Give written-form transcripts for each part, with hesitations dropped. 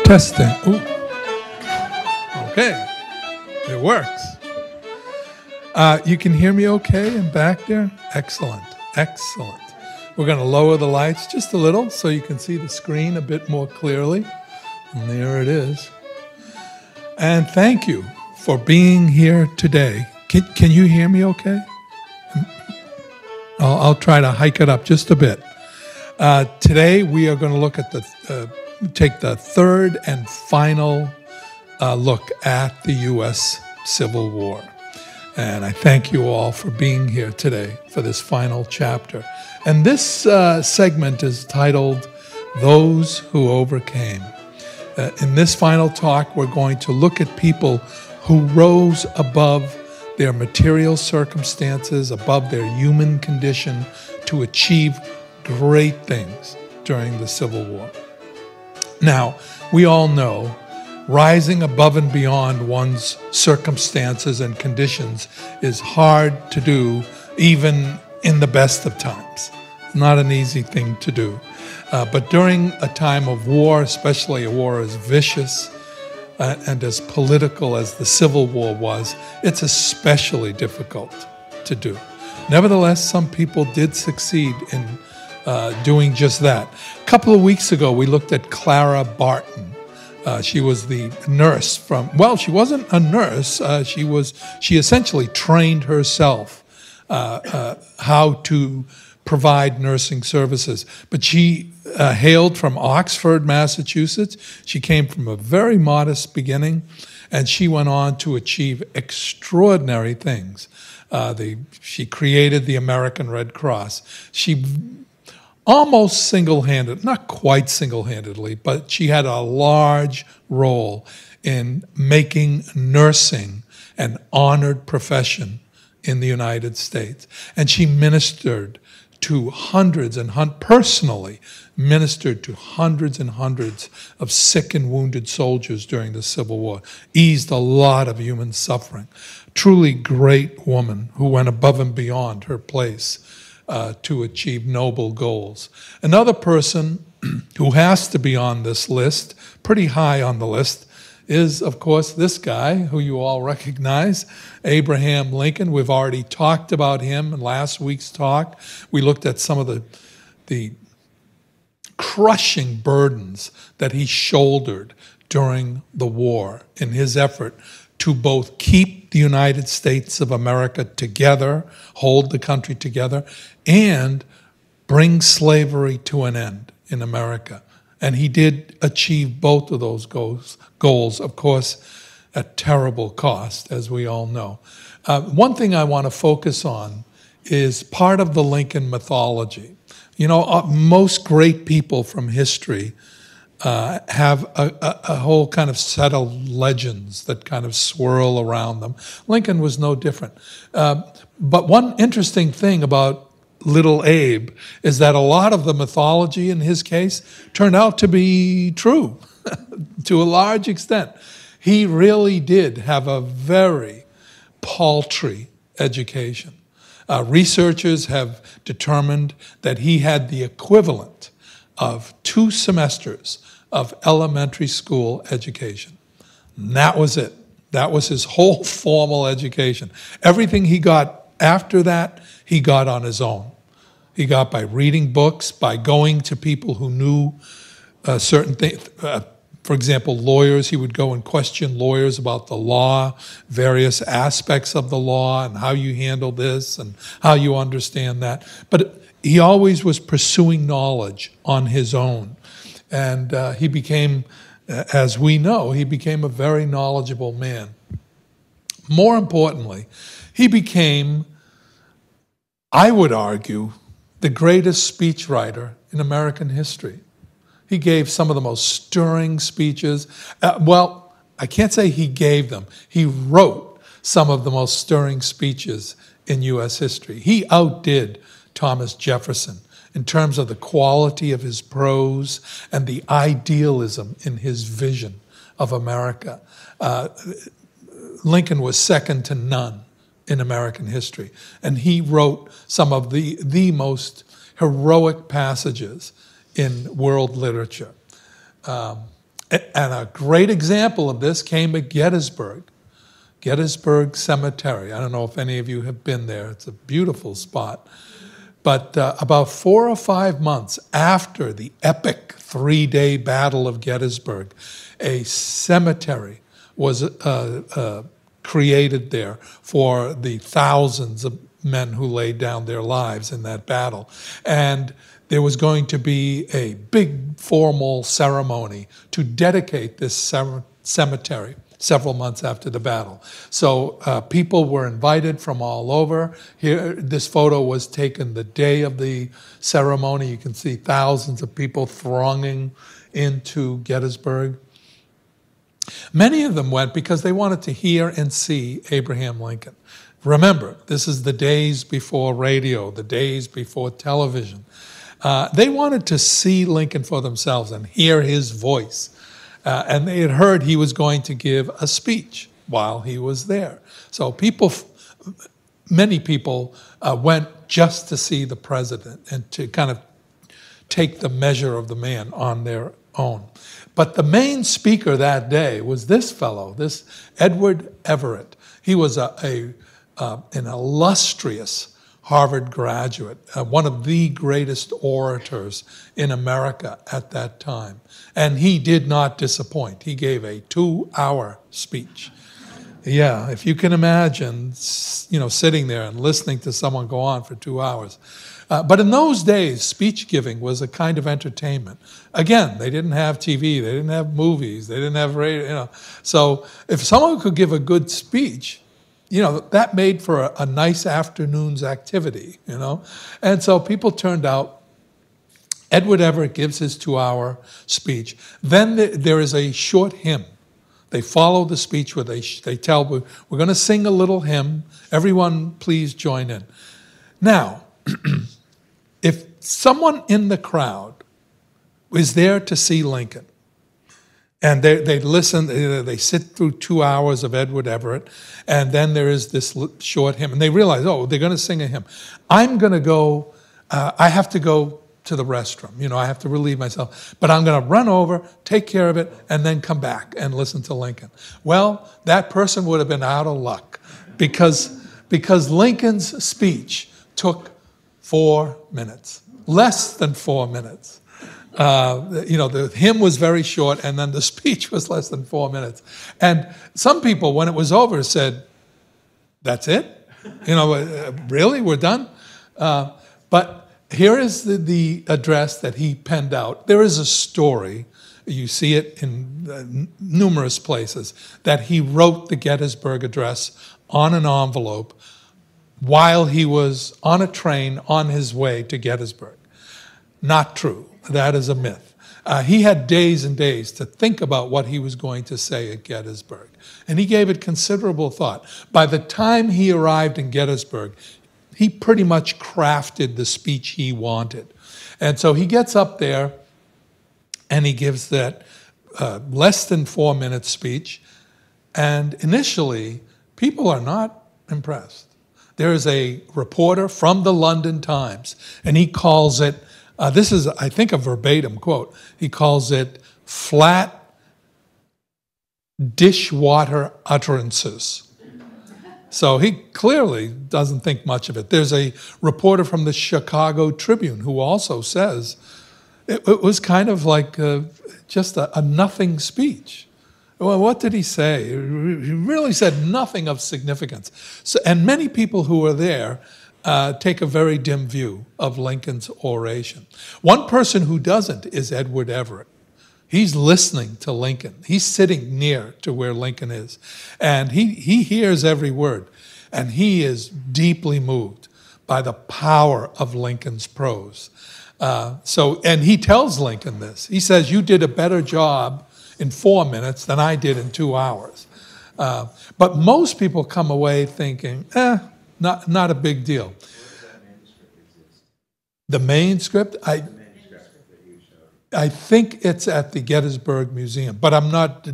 Testing. Ooh. Okay. It works. You can hear me okay in back there? Excellent. Excellent. We're going to lower the lights just a little so you can see the screen a bit more clearly. And there it is. And thank you for being here today. Can you hear me okay? I'll try to hike it up just a bit. Today we are going to look at take the third and final look at the U.S. Civil War. And I thank you all for being here today for this final chapter. And this segment is titled, Those Who Overcame. In this final talk, we're going to look at people who rose above their material circumstances, above their human condition, to achieve great things during the Civil War. Now, we all know rising above and beyond one's circumstances and conditions is hard to do, even in the best of times. It's not an easy thing to do. But during a time of war, especially a war as vicious and as political as the Civil War was, it's especially difficult to do. Nevertheless, some people did succeed in doing just that. A couple of weeks ago, we looked at Clara Barton. She was the nurse she wasn't a nurse. She essentially trained herself how to provide nursing services. But she hailed from Oxford, Massachusetts. She came from a very modest beginning, and she went on to achieve extraordinary things. She created the American Red Cross. She almost single-handed, not quite single-handedly, but she had a large role in making nursing an honored profession in the United States. And she ministered to personally ministered to hundreds and hundreds of sick and wounded soldiers during the Civil War, eased a lot of human suffering. Truly great woman who went above and beyond her place to achieve noble goals. Another person who has to be on this list, pretty high on the list, is, of course, this guy who you all recognize, Abraham Lincoln. We've already talked about him in last week's talk. We looked at some of the crushing burdens that he shouldered during the war in his effort to both keep the United States of America together, hold the country together, and bring slavery to an end in America. And he did achieve both of those goals, of course, at terrible cost, as we all know. One thing I want to focus on is part of the Lincoln mythology. You know, most great people from history have a whole kind of set of legends that kind of swirl around them. Lincoln was no different. But one interesting thing about Little Abe is that a lot of the mythology in his case turned out to be true to a large extent. He really did have a very paltry education. Researchers have determined that he had the equivalent of 2 semesters of elementary school education. And that was it. That was his whole formal education. Everything he got after that, he got on his own. He got by reading books, by going to people who knew certain things. For example, lawyers. He would go and question lawyers about the law, various aspects of the law, and how you handle this and how you understand that. But he always was pursuing knowledge on his own. And he became, as we know, he became a very knowledgeable man. More importantly, he became, I would argue, the greatest speechwriter in American history. He gave some of the most stirring speeches. Well, I can't say he gave them. He wrote some of the most stirring speeches in U.S. history. He outdid Thomas Jefferson in terms of the quality of his prose and the idealism in his vision of America. Lincoln was second to none in American history. And he wrote some of the most heroic passages in world literature. And a great example of this came at Gettysburg. Gettysburg Cemetery. I don't know if any of you have been there. It's a beautiful spot. But about 4 or 5 months after the epic 3-day Battle of Gettysburg, a cemetery was created there for the thousands of men who laid down their lives in that battle. And there was going to be a big formal ceremony to dedicate this cemetery several months after the battle. So people were invited from all over. Here, this photo was taken the day of the ceremony. You can see thousands of people thronging into Gettysburg. Many of them went because they wanted to hear and see Abraham Lincoln. Remember, this is the days before radio, the days before television. They wanted to see Lincoln for themselves and hear his voice. And they had heard he was going to give a speech while he was there. So many people went just to see the president and to kind of take the measure of the man on their own. But the main speaker that day was this fellow, this Edward Everett. He was an illustrious Harvard graduate, one of the greatest orators in America at that time. And he did not disappoint. He gave a 2-hour speech. Yeah, if you can imagine, sitting there and listening to someone go on for 2 hours. But in those days, speech giving was a kind of entertainment. Again, they didn't have TV, they didn't have movies, they didn't have radio, So if someone could give a good speech, that made for a nice afternoon's activity, And so people turned out. Edward Everett gives his 2-hour speech. Then there is a short hymn. They follow the speech where they tell, we're going to sing a little hymn. Everyone, please join in. Now, if someone in the crowd is there to see Lincoln, and they listen, they sit through 2 hours of Edward Everett, and then there is this short hymn, and they realize, they're going to sing a hymn. I'm going to go, I have to go to the restroom. I have to relieve myself. But I'm going to run over, take care of it, and then come back and listen to Lincoln. Well, that person would have been out of luck because Lincoln's speech took 4 minutes, less than 4 minutes. The hymn was very short, and then the speech was less than 4 minutes. And some people, when it was over, said, "That's it? Really? We're done?" But here is the address that he penned out. There is a story, you see it in numerous places, that he wrote the Gettysburg Address on an envelope while he was on a train on his way to Gettysburg. Not true. That is a myth. He had days and days to think about what he was going to say at Gettysburg, and he gave it considerable thought. By the time he arrived in Gettysburg, he pretty much crafted the speech he wanted. And so he gets up there and he gives that less than 4 minute speech. And initially, people are not impressed. There is a reporter from the London Times, and he calls it, this is, I think, a verbatim quote, he calls it flat dishwater utterances. So he clearly doesn't think much of it. There's a reporter from the Chicago Tribune who also says it was kind of like just a nothing speech. Well, what did he say? He really said nothing of significance. So, and many people who were there take a very dim view of Lincoln's oration. One person who doesn't is Edward Everett. He's listening to Lincoln. He's sitting near to where Lincoln is. And he hears every word. And he is deeply moved by the power of Lincoln's prose. And he tells Lincoln this. He says, "You did a better job in 4 minutes than I did in 2 hours." But most people come away thinking, not a big deal. Where does that manuscript exist? The manuscript? I think it's at the Gettysburg Museum, but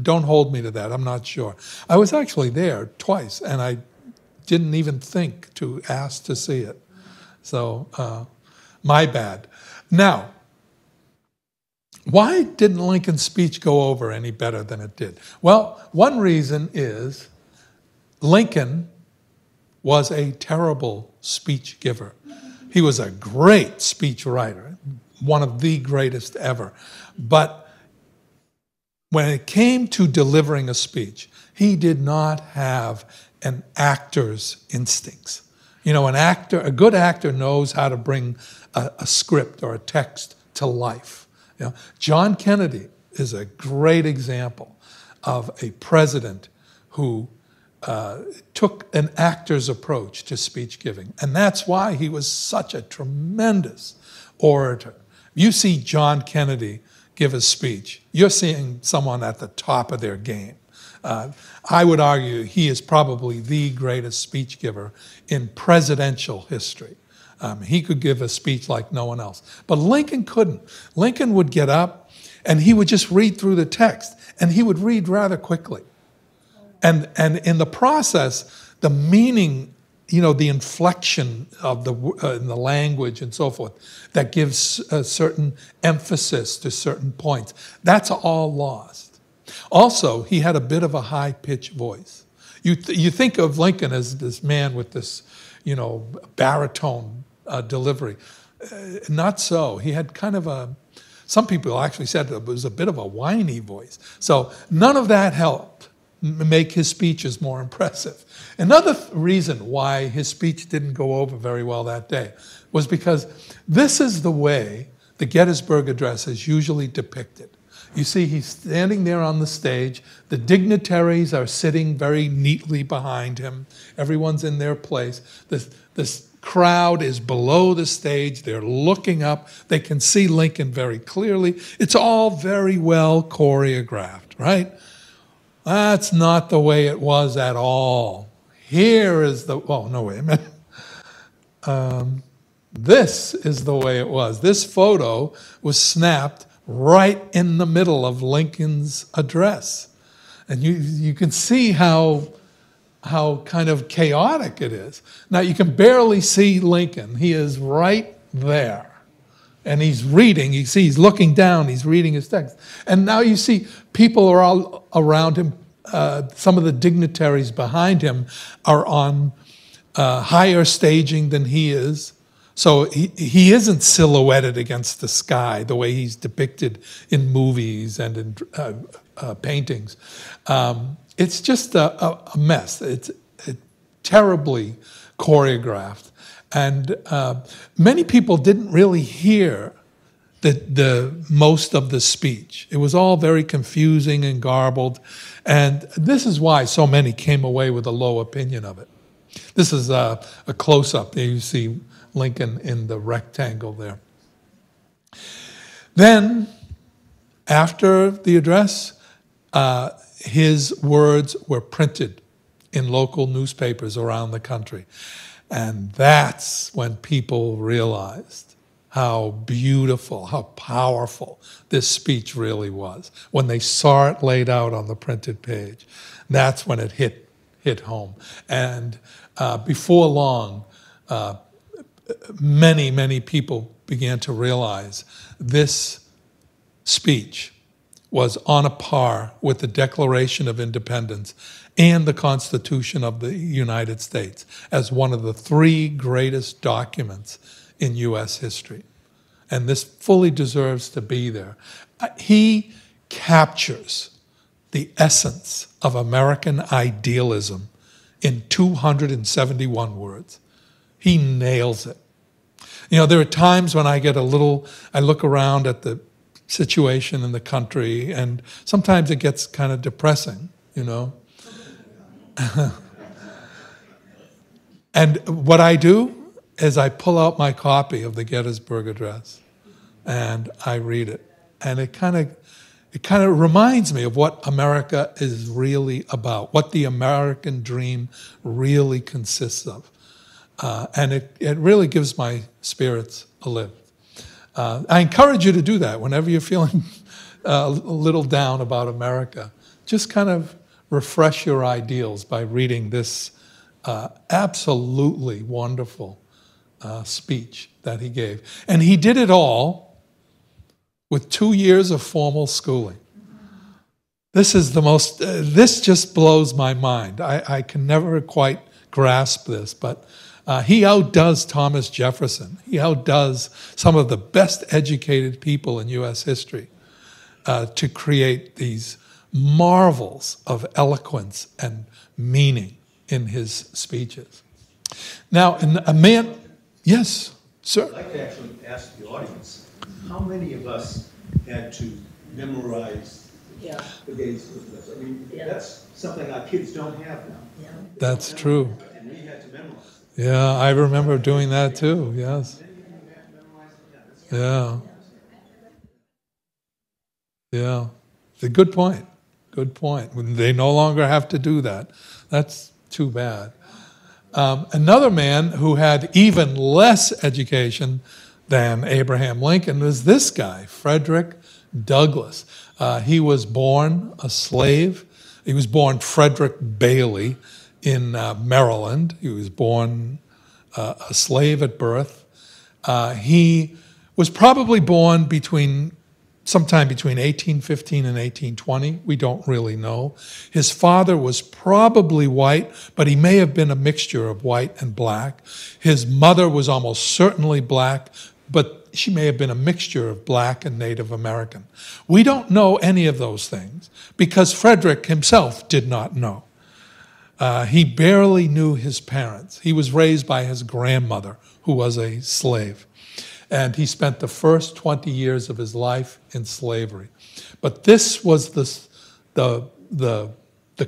don't hold me to that, I'm not sure. I was actually there twice, and I didn't even think to ask to see it. So, my bad. Now, Why didn't Lincoln's speech go over any better than it did? Well, one reason is Lincoln was a terrible speech giver. He was a great speech writer, one of the greatest ever. But when it came to delivering a speech, he did not have an actor's instincts. You know, a good actor knows how to bring a script or a text to life. You know, John Kennedy is a great example of a president who took an actor's approach to speech giving. And that's why he was such a tremendous orator. You see John Kennedy give a speech, you're seeing someone at the top of their game. I would argue he is probably the greatest speech giver in presidential history. He could give a speech like no one else. But Lincoln couldn't. Lincoln would get up and he would just read through the text, and he would read rather quickly. And in the process, the meaning, you know, the inflection of in the language and so forth, that gives a certain emphasis to certain points, that's all lost. Also, he had a bit of a high-pitched voice. You think of Lincoln as this man with this, you know, baritone delivery. Not so. He had kind of some people actually said it was a bit of a whiny voice. So none of that helped make his speeches more impressive. Another reason why his speech didn't go over very well that day was because this is the way the Gettysburg Address is usually depicted. You see, he's standing there on the stage. The dignitaries are sitting very neatly behind him. Everyone's in their place. This crowd is below the stage. They're looking up. They can see Lincoln very clearly. It's all very well choreographed, right? That's not the way it was at all. Here is oh, no, wait a minute. This is the way it was. This photo was snapped right in the middle of Lincoln's address. And you can see how kind of chaotic it is. Now, you can barely see Lincoln. He is right there. And he's reading. You see, he's looking down. He's reading his text. And now you see people are all around him. Some of the dignitaries behind him are on higher staging than he is. So he isn't silhouetted against the sky the way he's depicted in movies and in paintings. It's just a mess. It's terribly choreographed. And many people didn't really hear the most of the speech. It was all very confusing and garbled. And this is why so many came away with a low opinion of it. This is a close-up. There you see Lincoln in the rectangle there. Then, after the address, his words were printed in local newspapers around the country. And that's when people realized how beautiful, how powerful this speech really was. When they saw it laid out on the printed page, that's when it hit home. And before long, many people began to realize this speech was on a par with the Declaration of Independence and the Constitution of the United States as one of the three greatest documents in U.S. history. And this fully deserves to be there. He captures the essence of American idealism in 271 words. He nails it. You know, there are times when I look around at the situation in the country, and sometimes it gets kind of depressing, you know. And what I do is I pull out my copy of the Gettysburg Address and I read it. And it kind of reminds me of what America is really about, what the American dream really consists of. And it really gives my spirits a lift. I encourage you to do that whenever you're feeling a little down about America. Just kind of refresh your ideals by reading this absolutely wonderful speech that he gave. And he did it all with 2 years of formal schooling. This is the most, this just blows my mind. I can never quite grasp this, but he outdoes Thomas Jefferson. He outdoes some of the best educated people in U.S. history to create these marvels of eloquence and meaning in his speeches. Now, a man, yes, sir. I'd like to actually ask the audience, how many of us had to memorize the days with us? I mean, that's something our kids don't have now. That's true. And we had to memorize it. Yeah, I remember doing that too, yes. Yeah. Yeah. It's a good point. Good point. They no longer have to do that. That's too bad. Another man who had even less education than Abraham Lincoln was this guy, Frederick Douglass. He was born a slave. He was born Frederick Bailey in Maryland. He was born a slave at birth. He was probably born sometime between 1815 and 1820. We don't really know. His father was probably white, but he may have been a mixture of white and black. His mother was almost certainly black, but she may have been a mixture of black and Native American. We don't know any of those things because Frederick himself did not know. He barely knew his parents. He was raised by his grandmother, who was a slave. And he spent the first 20 years of his life in slavery. But this was the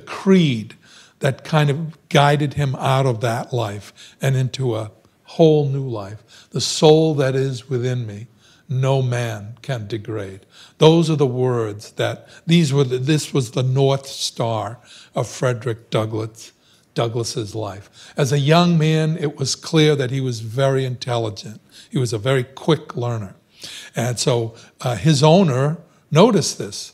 creed that kind of guided him out of that life and into a whole new life. The soul that is within me, no man can degrade. Those are the words this was the North Star of Frederick Douglass's life. As a young man, it was clear that he was very intelligent. He was a very quick learner. And so his owner noticed this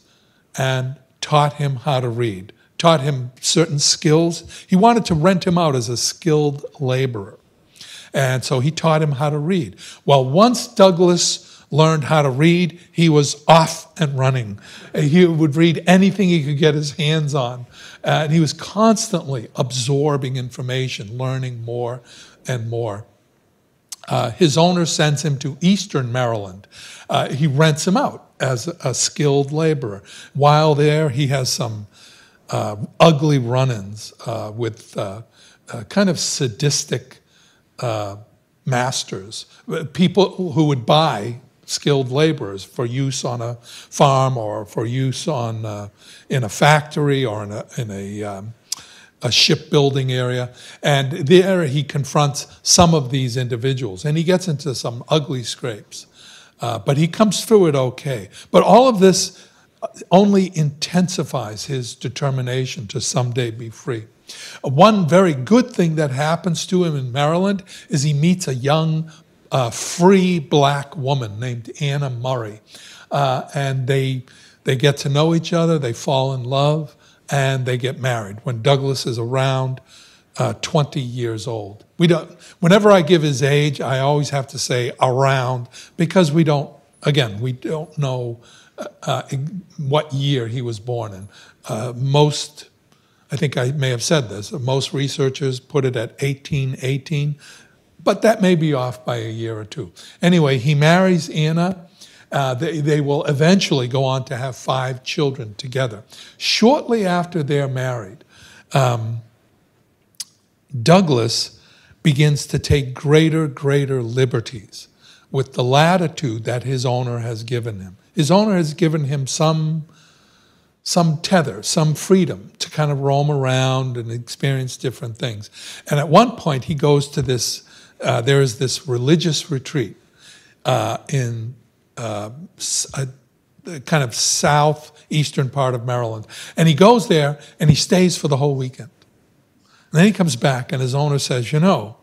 and taught him how to read, taught him certain skills. He wanted to rent him out as a skilled laborer. And so he taught him how to read. Well, once Douglass learned how to read, he was off and running. He would read anything he could get his hands on. And he was constantly absorbing information, learning more and more. His owner sends him to Eastern Maryland. He rents him out as a skilled laborer. While there, he has some ugly run-ins with kind of sadistic masters, people who would buy skilled laborers for use on a farm or for use in a factory or in a shipbuilding area. And there he confronts some of these individuals, and he gets into some ugly scrapes. But he comes through it okay. But all of this only intensifies his determination to someday be free. One very good thing that happens to him in Maryland is he meets a young, free black woman named Anna Murray. And they get to know each other, they fall in love, and they get married when Douglass is around 20 years old. Whenever I give his age, I always have to say around, because we don't know what year he was born in. I think I may have said this, most researchers put it at 1818, but that may be off by a year or two. Anyway, he marries Anna. They will eventually go on to have 5 children together. Shortly after they're married, Douglass begins to take greater liberties with the latitude that his owner has given him. His owner has given him some tether, some freedom to kind of roam around and experience different things. And at one point, he goes to there is this religious retreat in the kind of southeastern part of Maryland. And he goes there and he stays for the whole weekend. And then he comes back and his owner says, I'm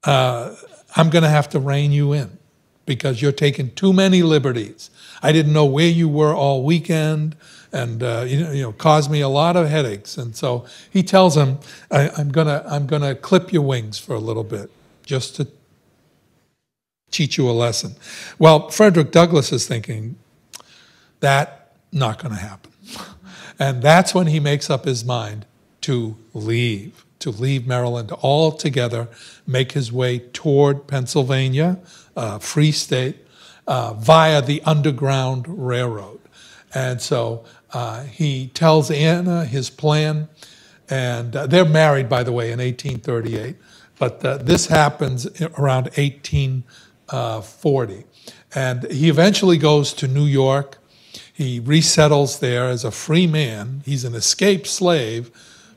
going to have to rein you in because you're taking too many liberties. I didn't know where you were all weekend, and caused me a lot of headaches. And so he tells him, I'm gonna clip your wings for a little bit, just to teach you a lesson. Well, Frederick Douglass is thinking, That, not going to happen. And that's when he makes up his mind to leave Maryland altogether, make his way toward Pennsylvania, free state, via the Underground Railroad. And so he tells Anna his plan, and they're married, by the way, in 1838. But this happens around 1840. And he eventually goes to New York. He resettles there as a free man. He's an escaped slave.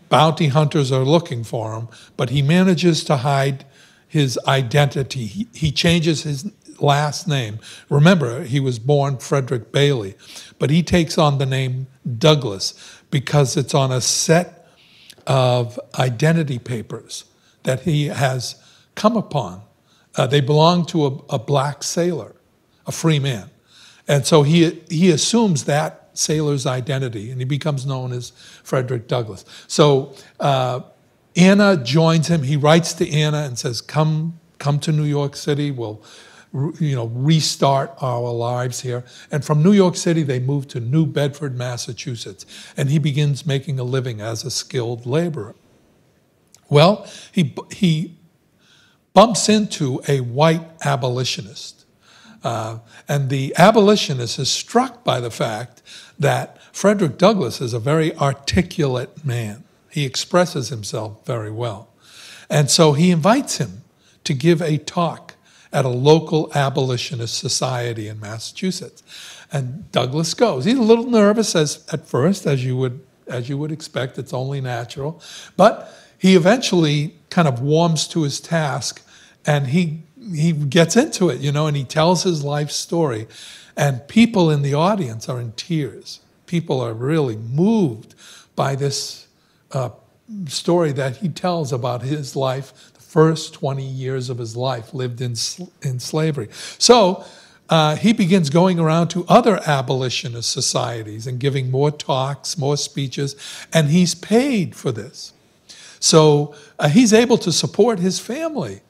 Bounty hunters are looking for him, but he manages to hide his identity. He changes his last name. Remember, he was born Frederick Bailey, but he takes on the name Douglas because it's on a set of identity papers that he has come upon. They belong to a black sailor, a free man. And so he assumes that sailor's identity, and he becomes known as Frederick Douglass. So Anna joins him. He writes to Anna and says, come to New York City. We'll restart our lives here. And from New York City, they move to New Bedford, Massachusetts, and he begins making a living as a skilled laborer. Well, he bumps into a white abolitionist. And the abolitionist is struck by the fact that Frederick Douglass is a very articulate man. He expresses himself very well. And so he invites him to give a talk at a local abolitionist society in Massachusetts. And Douglass goes. He's a little nervous at first, as you would expect. It's only natural. But he eventually kind of warms to his task, and he gets into it, and he tells his life story. And people in the audience are in tears. People are really moved by this story that he tells about his life, the first 20 years of his life lived in slavery. So he begins going around to other abolitionist societies and giving more talks, more speeches, and he's paid for this. So he's able to support his family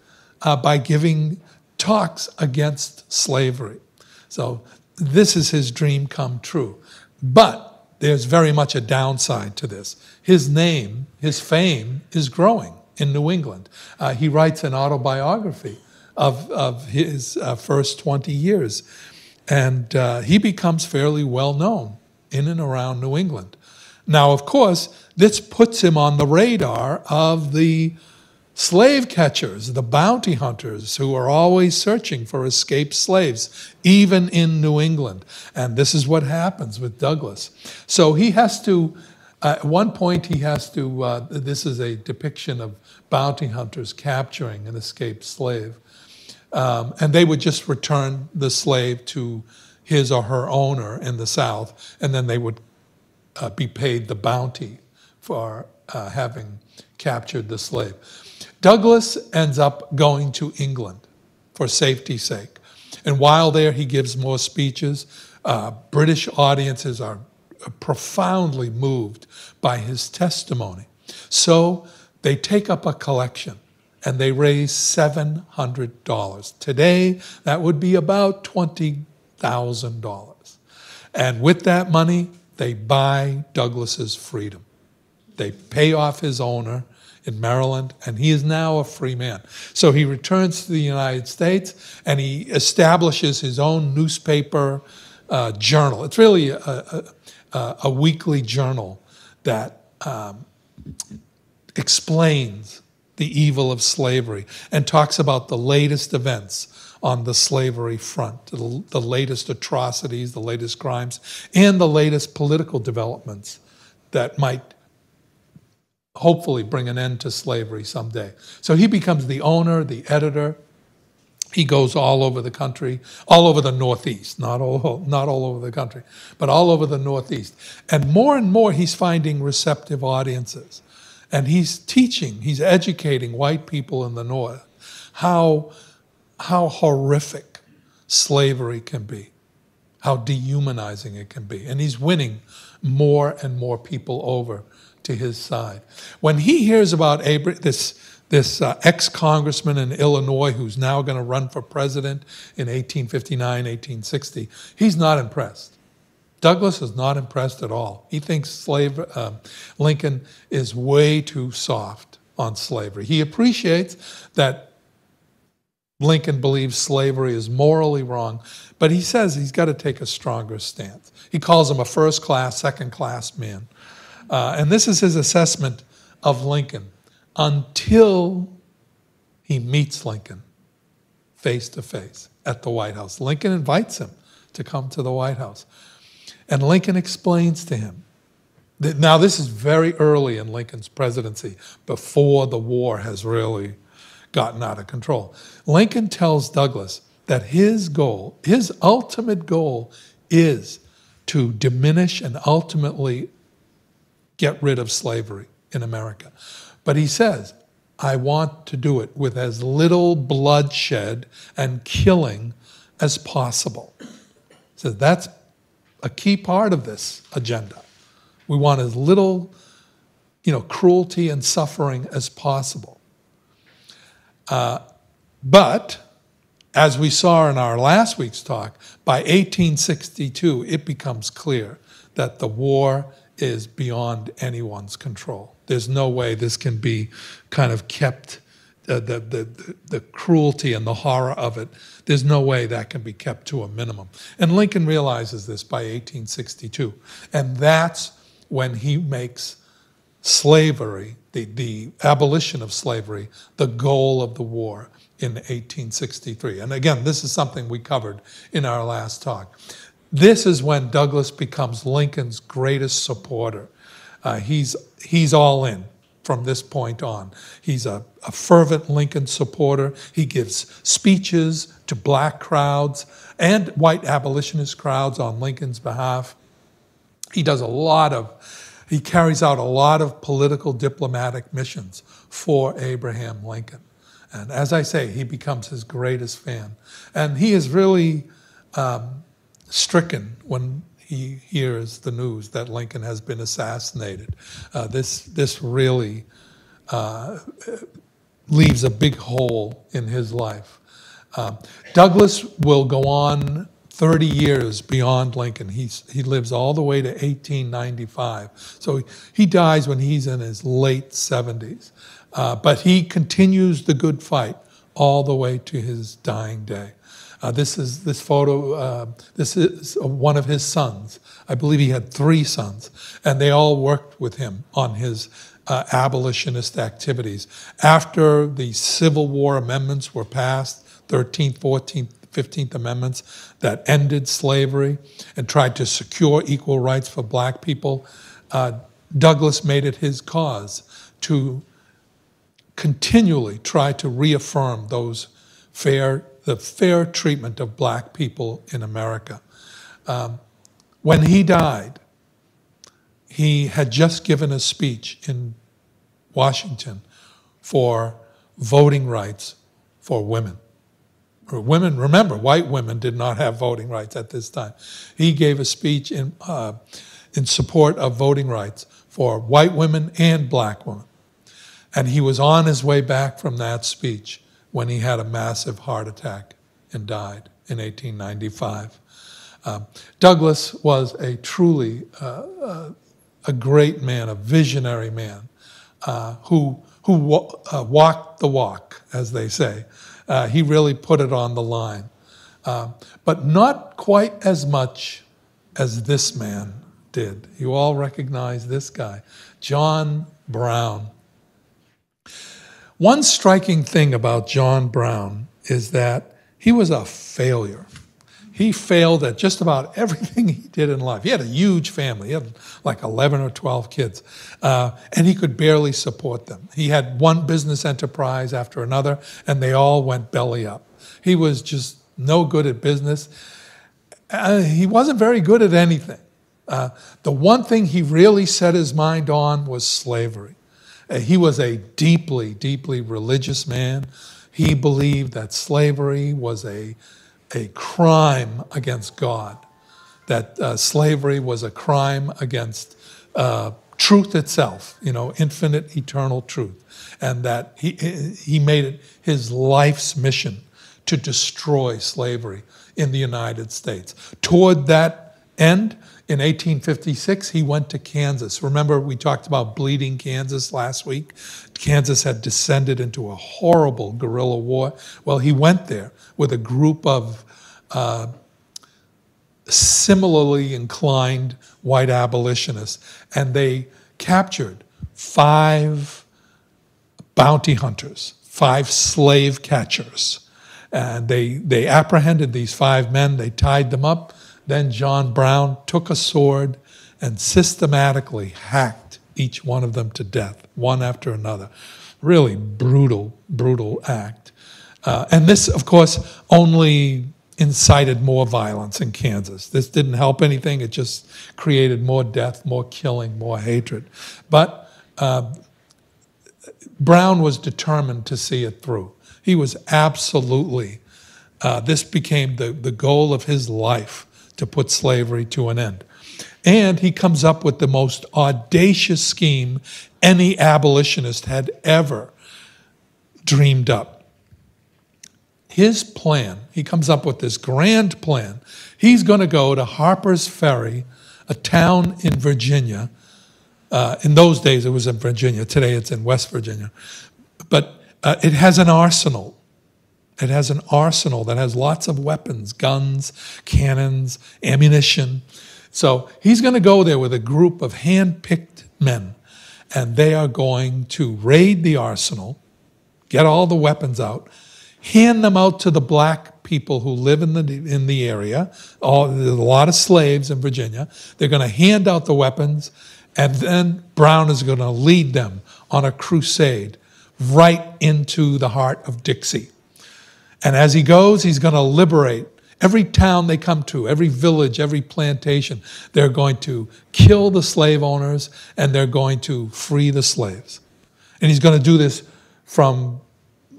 by giving talks against slavery. So this is his dream come true. But there's very much a downside to this. His name, his fame is growing in New England. He writes an autobiography of his first 20 years. And he becomes fairly well known in and around New England. Now, of course, this puts him on the radar of the slave catchers, the bounty hunters who are always searching for escaped slaves, even in New England. And this is what happens with Douglass. So he has to, at one point he has to, this is a depiction of bounty hunters capturing an escaped slave. And they would just return the slave to his or her owner in the South, and then they would be paid the bounty for having captured the slave. Douglass ends up going to England for safety's sake. And while there, he gives more speeches. British audiences are profoundly moved by his testimony. So they take up a collection, and they raise $700. Today, that would be about $20,000. And with that money, they buy Douglass's freedom. They pay off his owner in Maryland, and he is now a free man. So he returns to the United States, and he establishes his own newspaper journal. It's really a weekly journal that explains the evil of slavery and talks about the latest events on the slavery front, the latest atrocities, the latest crimes, and the latest political developments that might hopefully bring an end to slavery someday. So he becomes the owner, the editor. He goes all over the country, all over the Northeast, not all over the country, but all over the Northeast. And more he's finding receptive audiences. And he's teaching, he's educating white people in the North how horrific slavery can be, how dehumanizing it can be. And he's winning more and more people over to his side. When he hears about this ex-congressman in Illinois who's now going to run for president in 1859, 1860, he's not impressed. Douglas is not impressed at all. He thinks Lincoln is way too soft on slavery. He appreciates that Lincoln believes slavery is morally wrong, but he says he's got to take a stronger stance. He calls him a first-class, second-class man. And this is his assessment of Lincoln until he meets Lincoln face to face at the White House. Lincoln invites him to come to the White House. And Lincoln explains to him. Now, this is very early in Lincoln's presidency, before the war has really gotten out of control. Lincoln tells Douglas that his goal, his ultimate goal, is to diminish and ultimately get rid of slavery in America. But he says, I want to do it with as little bloodshed and killing as possible. So that's a key part of this agenda. We want as little, cruelty and suffering as possible. But as we saw in our last week's talk, by 1862, it becomes clear that the war is beyond anyone's control. There's no way this can be kind of kept, the cruelty and the horror of it, there's no way that can be kept to a minimum. And Lincoln realizes this by 1862. And that's when he makes slavery, the abolition of slavery, the goal of the war in 1863. And again, this is something we covered in our last talk. This is when Douglas becomes Lincoln's greatest supporter. He's all in from this point on. He's a fervent Lincoln supporter. He gives speeches to black crowds and white abolitionist crowds on Lincoln's behalf. He carries out a lot of political diplomatic missions for Abraham Lincoln. And as I say, he becomes his greatest fan. And he is really stricken when he hears the news that Lincoln has been assassinated. This really leaves a big hole in his life. Douglas will go on 30 years beyond Lincoln. He lives all the way to 1895. So he dies when he's in his late 70s. But he continues the good fight all the way to his dying day. This photo is one of his sons. I believe he had 3 sons, and they all worked with him on his abolitionist activities. After the Civil War amendments were passed, 13th, 14th, 15th Amendments that ended slavery and tried to secure equal rights for black people, Douglas made it his cause to continually try to reaffirm the fair treatment of black people in America. When he died, he had just given a speech in Washington for voting rights for women. Women, remember, white women did not have voting rights at this time. He gave a speech in support of voting rights for white women and black women. And he was on his way back from that speech when he had a massive heart attack and died in 1895. Douglas was a truly a great man, a visionary man, who walked the walk, as they say. He really put it on the line. But not quite as much as this man did. You all recognize this guy, John Brown. One striking thing about John Brown is that he was a failure. He failed at just about everything he did in life. He had a huge family. He had like 11 or 12 kids, and he could barely support them. He had one business enterprise after another, and they all went belly up. He was just no good at business. He wasn't very good at anything. The one thing he really set his mind on was slavery. He was a deeply, deeply religious man. He believed that slavery was a crime against God, that slavery was a crime against truth itself, infinite, eternal truth, and that he made it his life's mission to destroy slavery in the United States. Toward that end. In 1856, he went to Kansas. Remember, we talked about bleeding Kansas last week? Kansas had descended into a horrible guerrilla war. Well, he went there with a group of similarly inclined white abolitionists, and they captured 5 bounty hunters, 5 slave catchers. And they apprehended these 5 men, they tied them up. Then John Brown took a sword and systematically hacked each one of them to death, one after another. Really brutal, brutal act. And this, of course, only incited more violence in Kansas. This didn't help anything. It just created more death, more killing, more hatred. But Brown was determined to see it through. He was absolutely, this became the goal of his life, to put slavery to an end. And he comes up with the most audacious scheme any abolitionist had ever dreamed up. His plan, he comes up with this grand plan. He's going to go to Harper's Ferry, a town in Virginia. In those days, it was in Virginia. Today, it's in West Virginia. But it has an arsenal. It has an arsenal that has lots of weapons, guns, cannons, ammunition. So he's going to go there with a group of hand-picked men, and they are going to raid the arsenal, get all the weapons out, hand them out to the black people who live in the area. There's a lot of slaves in Virginia. They're going to hand out the weapons, and then Brown is going to lead them on a crusade right into the heart of Dixie. And as he goes, he's going to liberate every town they come to, every village, every plantation. They're going to kill the slave owners, and they're going to free the slaves. And he's going to do this from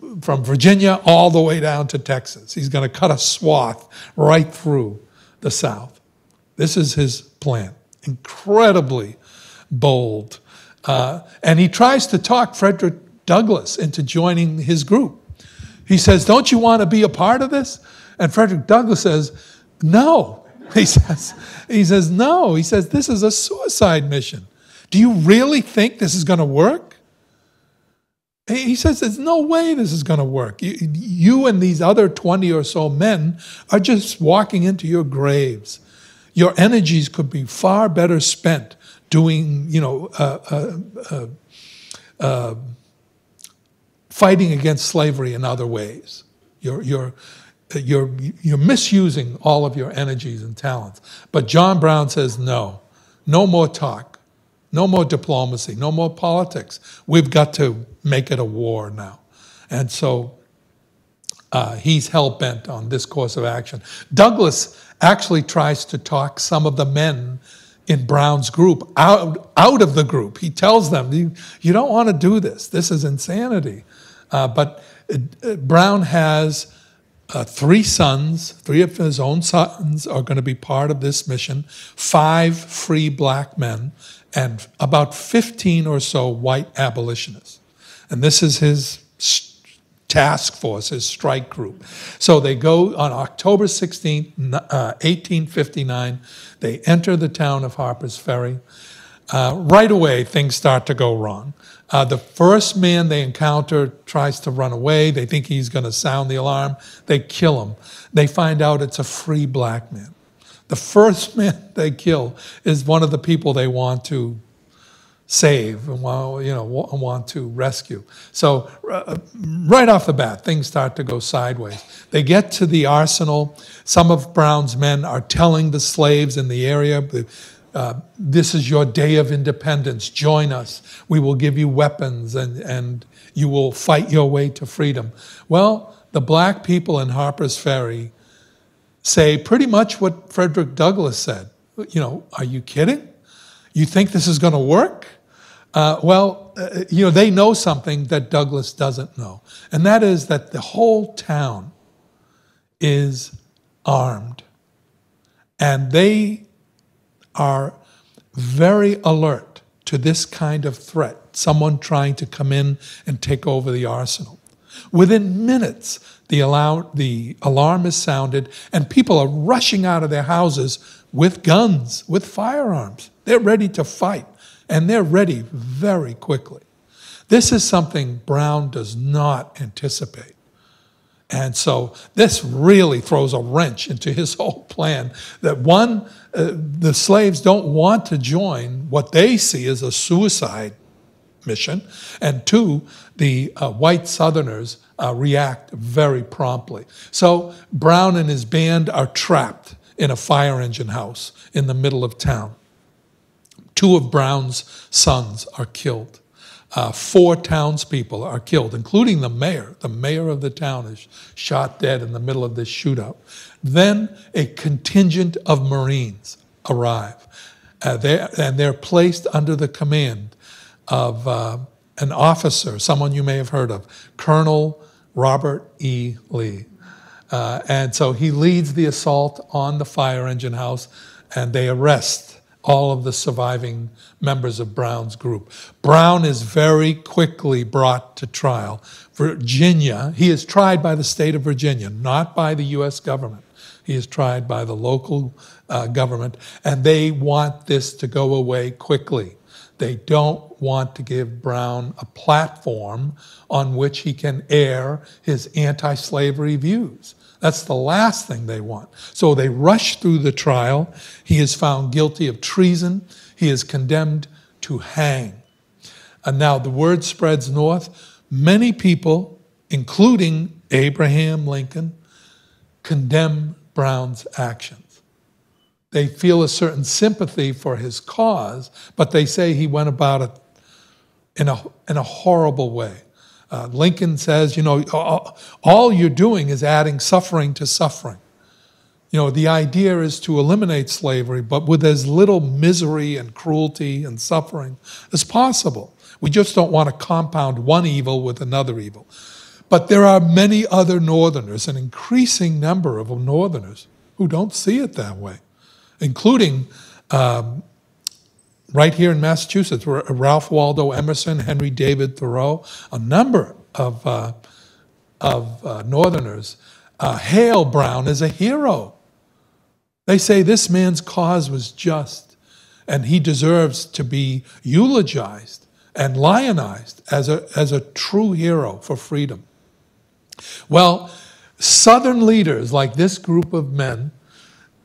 Virginia all the way down to Texas. He's going to cut a swath right through the South. This is his plan. Incredibly bold. And he tries to talk Frederick Douglass into joining his group. He says, "Don't you want to be a part of this?" And Frederick Douglass says, "No." He says, "No." He says, "This is a suicide mission. Do you really think this is going to work?" He says, "There's no way this is going to work. You and these other 20 or so men are just walking into your graves. Your energies could be far better spent doing, fighting against slavery in other ways. You're misusing all of your energies and talents." But John Brown says, no more talk, no more diplomacy, no more politics. We've got to make it a war now. And so he's hell-bent on this course of action. Douglass actually tries to talk some of the men in Brown's group out of the group. He tells them, you don't want to do this. This is insanity. But Brown has 3 sons. 3 of his own sons are going to be part of this mission, 5 free black men, and about 15 or so white abolitionists. And this is his task force, his strike group. So they go on October 16th, 1859. They enter the town of Harper's Ferry. Right away, things start to go wrong. The first man they encounter tries to run away. They think he's going to sound the alarm. They kill him. They find out it's a free black man. The first man they kill is one of the people they want to save and want to rescue. So right off the bat, things start to go sideways. They get to the arsenal. Some of Brown's men are telling the slaves in the area, this is your day of independence. Join us. We will give you weapons and you will fight your way to freedom. Well, the black people in Harper's Ferry say pretty much what Frederick Douglass said. Are you kidding? You think this is going to work? They know something that Douglass doesn't know. And that is that the whole town is armed. And they are very alert to this kind of threat, someone trying to come in and take over the arsenal. Within minutes, the alarm is sounded, and people are rushing out of their houses, with guns, with firearms. They're ready to fight, and they're ready very quickly. This is something Brown does not anticipate. And so this really throws a wrench into his whole plan. That one, the slaves don't want to join what they see as a suicide mission. And two, the white Southerners react very promptly. So Brown and his band are trapped in a fire engine house in the middle of town. 2 of Brown's sons are killed. 4 townspeople are killed, including the mayor. The mayor of the town is shot dead in the middle of this shootout. Then a contingent of Marines arrive. They're placed under the command of an officer, someone you may have heard of, Colonel Robert E. Lee. And so he leads the assault on the fire engine house, and they arrest all of the surviving members of Brown's group. Brown is very quickly brought to trial. Virginia, he is tried by the state of Virginia, not by the U.S. government. He is tried by the local government, and they want this to go away quickly. They don't want to give Brown a platform on which he can air his anti-slavery views. That's the last thing they want. So they rush through the trial. He is found guilty of treason. He is condemned to hang. And now the word spreads north. Many people, including Abraham Lincoln, condemn Brown's actions. They feel a certain sympathy for his cause, but they say he went about it in a horrible way. Lincoln says, all you're doing is adding suffering to suffering. The idea is to eliminate slavery, but with as little misery and cruelty and suffering as possible. We just don't want to compound one evil with another evil. But there are many other Northerners, an increasing number of Northerners, who don't see it that way, including right here in Massachusetts, Ralph Waldo Emerson, Henry David Thoreau, a number of Northerners hail Brown as a hero. They say this man's cause was just, and he deserves to be eulogized and lionized as a true hero for freedom. Well, Southern leaders like this group of men,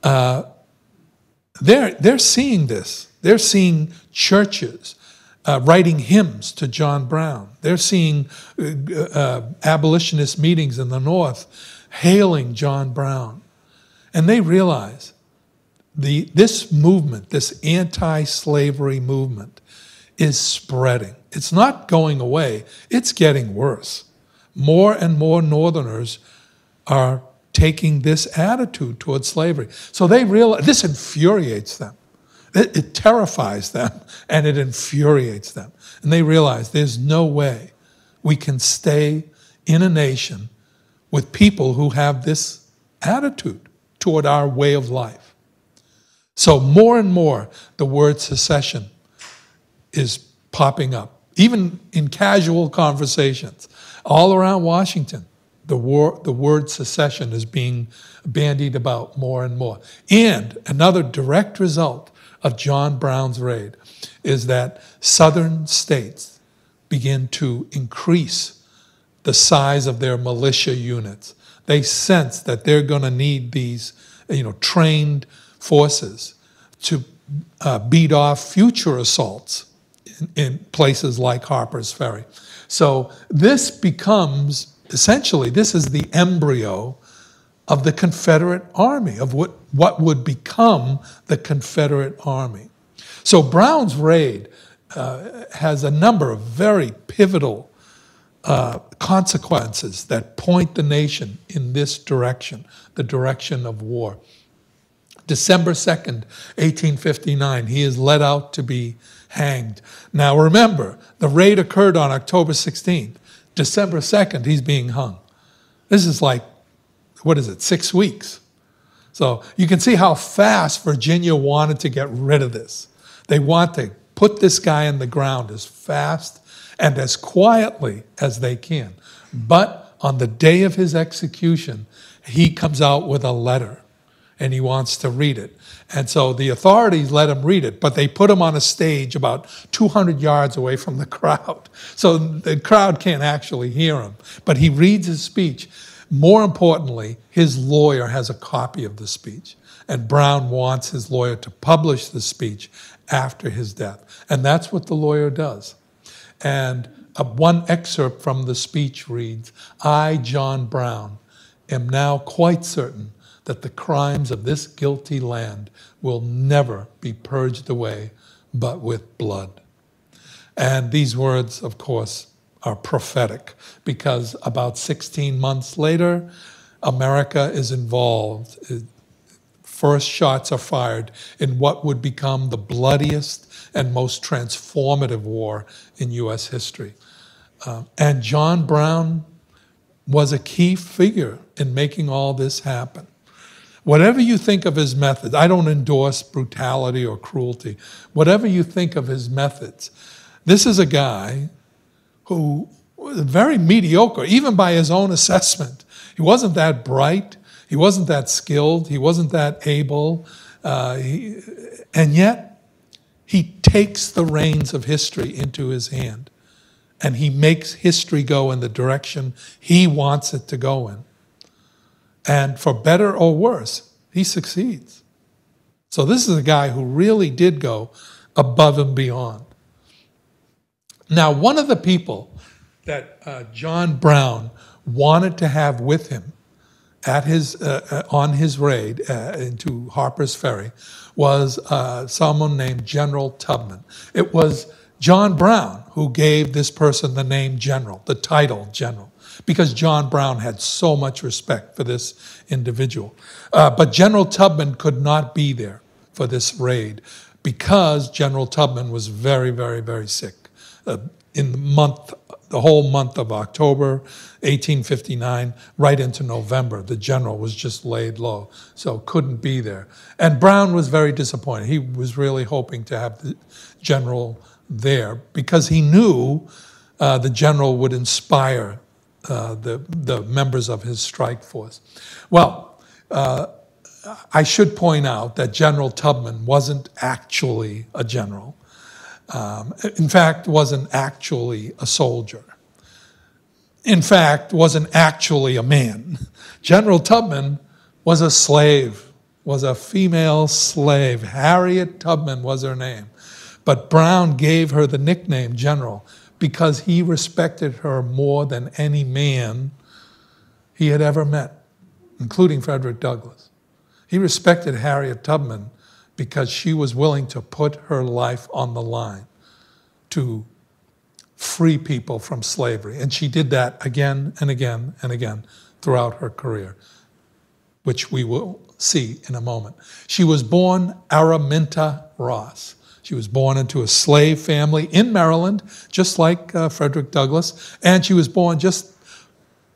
they're seeing this. They're seeing churches writing hymns to John Brown. They're seeing abolitionist meetings in the North hailing John Brown. And they realize this movement, this anti-slavery movement, is spreading. It's not going away. It's getting worse. More and more Northerners are taking this attitude towards slavery. So they realize this infuriates them. It terrifies them, and it infuriates them. And they realize there's no way we can stay in a nation with people who have this attitude toward our way of life. So more and more, the word secession is popping up, even in casual conversations. All around Washington, the word secession is being bandied about more and more. And another direct result of John Brown's raid is that Southern states begin to increase the size of their militia units. They sense that they're going to need these, trained forces to beat off future assaults in places like Harper's Ferry. So this becomes, essentially, this is the embryo of the Confederate Army, of what would become the Confederate Army. So Brown's raid has a number of very pivotal consequences that point the nation in this direction, the direction of war. December 2nd, 1859, he is led out to be hanged. Now remember, the raid occurred on October 16th. December 2nd, he's being hung. This is like, 6 weeks? So you can see how fast Virginia wanted to get rid of this. They want to put this guy in the ground as fast and as quietly as they can. But on the day of his execution, he comes out with a letter. and he wants to read it. And so the authorities let him read it, but they put him on a stage about 200 yards away from the crowd. So the crowd can't actually hear him, but he reads his speech. More importantly, his lawyer has a copy of the speech, and Brown wants his lawyer to publish the speech after his death. And that's what the lawyer does. And one excerpt from the speech reads, "I, John Brown, am now quite certain that the crimes of this guilty land will never be purged away but with blood." And these words, of course, are prophetic, because about 16 months later, America is involved. First shots are fired in what would become the bloodiest and most transformative war in U.S. history. And John Brown was a key figure in making all this happen. Whatever you think of his methods, I don't endorse brutality or cruelty. Whatever you think of his methods, this is a guy who was very mediocre, even by his own assessment. He wasn't that bright. He wasn't that skilled. He wasn't that able. And yet, he takes the reins of history into his hand. And he makes history go in the direction he wants it to go in. And for better or worse, he succeeds. So this is a guy who really did go above and beyond. Now, one of the people that John Brown wanted to have with him at his on his raid into Harper's Ferry was someone named General Tubman. It was John Brown who gave this person the name General, the title General, because John Brown had so much respect for this individual. But General Tubman could not be there for this raid because General Tubman was very, very, very sick. In the whole month of October 1859, right into November, the general was just laid low, so couldn't be there. And Brown was very disappointed. He was really hoping to have the general there because he knew the general would inspire the members of his strike force. Well, I should point out that General Tubman wasn't actually a general. In fact, wasn't actually a soldier. In fact, wasn't actually a man. General Tubman was a slave, was a female slave. Harriet Tubman was her name. But Brown gave her the nickname General because he respected her more than any man he had ever met, including Frederick Douglass. He respected Harriet Tubman because she was willing to put her life on the line to free people from slavery. And she did that again and again and again throughout her career, which we will see in a moment. She was born Araminta Ross. She was born into a slave family in Maryland, just like Frederick Douglass. And she was born just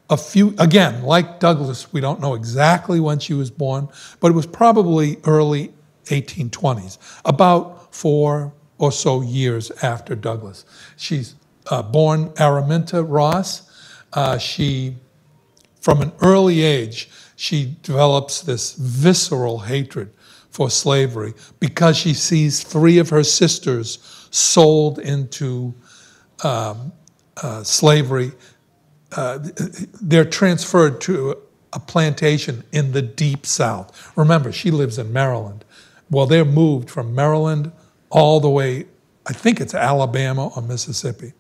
a few, again, like Douglass, we don't know exactly when she was born, but it was probably early 1820s, about 4 or so years after Douglass. She's born Araminta Ross. From an early age, she develops this visceral hatred for slavery because she sees 3 of her sisters sold into slavery. They're transferred to a plantation in the deep South. Remember, she lives in Maryland. Well, they're moved from Maryland all the way, I think it's Alabama or Mississippi.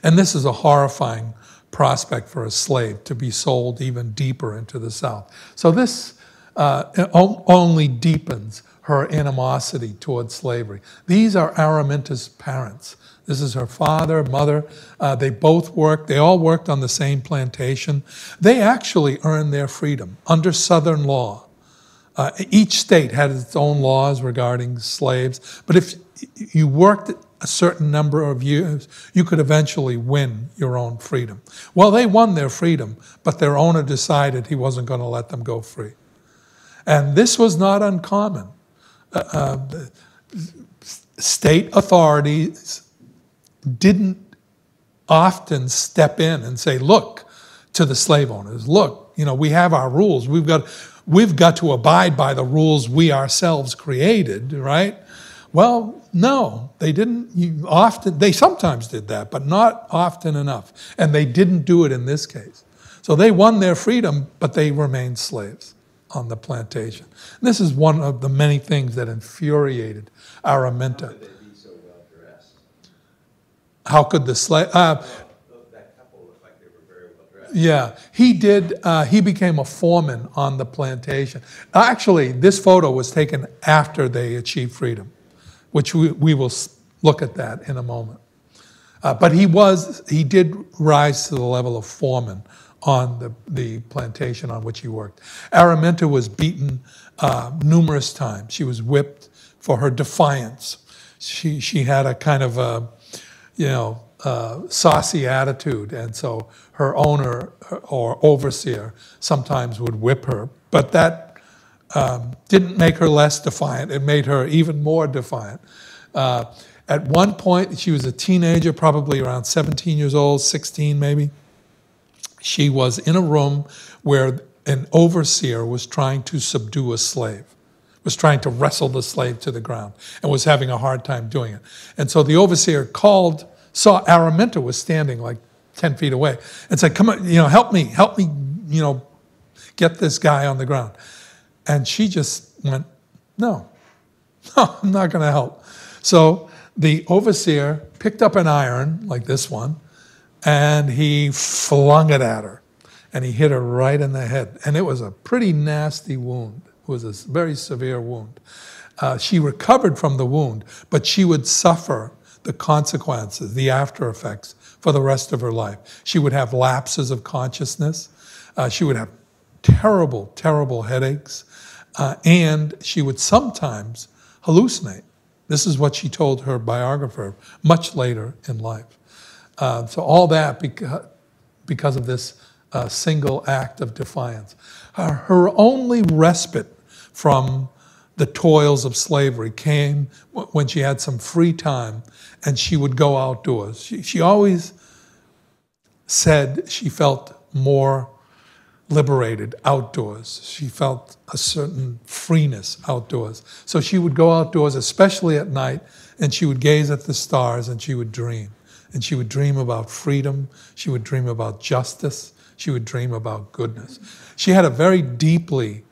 And this is a horrifying prospect for a slave to be sold even deeper into the South. So this only deepens her animosity towards slavery. These are Araminta's parents. This is her father, mother. They all worked on the same plantation. They actually earned their freedom under Southern law. Each state had its own laws regarding slaves, but if you worked a certain number of years, you could eventually win your own freedom. Well, they won their freedom, but their owner decided he wasn't going to let them go free. And this was not uncommon. State authorities didn't often step in and say, look, to the slave owners, look, we have our rules. We've got to abide by the rules we ourselves created, right? Well, no, they didn't. They sometimes did that, but not often enough. And they didn't do it in this case. So they won their freedom, but they remained slaves on the plantation. And this is one of the many things that infuriated Araminta. How could they be so well dressed? How could the slave? That couple looked like they were very well dressed. Yeah, he did. He became a foreman on the plantation. Actually, this photo was taken after they achieved freedom, which we will look at that in a moment. But he did rise to the level of foreman on the plantation on which he worked. Araminta was beaten numerous times. She was whipped for her defiance. She had a kind of saucy attitude, and so her owner or overseer sometimes would whip her. But that didn't make her less defiant. It made her even more defiant. At one point, she was a teenager, probably around 17 years old, 16 maybe. She was in a room where an overseer was trying to subdue a slave, was trying to wrestle the slave to the ground, and was having a hard time doing it. And so the overseer saw Araminta was standing like 10 feet away, and said, "Come on, help me, get this guy on the ground." And she just went, no, I'm not going to help. So the overseer picked up an iron, like this one, and he flung it at her. And he hit her right in the head. And it was a pretty nasty wound. It was a very severe wound. She recovered from the wound, but she would suffer the consequences, the after effects, for the rest of her life. She would have lapses of consciousness. She would have terrible, terrible headaches. And she would sometimes hallucinate. This is what she told her biographer much later in life. So all that because of this single act of defiance. Her only respite from the toils of slavery came when she had some free time and she would go outdoors. She always said she felt more liberated outdoors. She felt a certain freeness outdoors. So she would go outdoors, especially at night, and she would gaze at the stars and she would dream. And she would dream about freedom. She would dream about justice. She would dream about goodness. She had a very deeply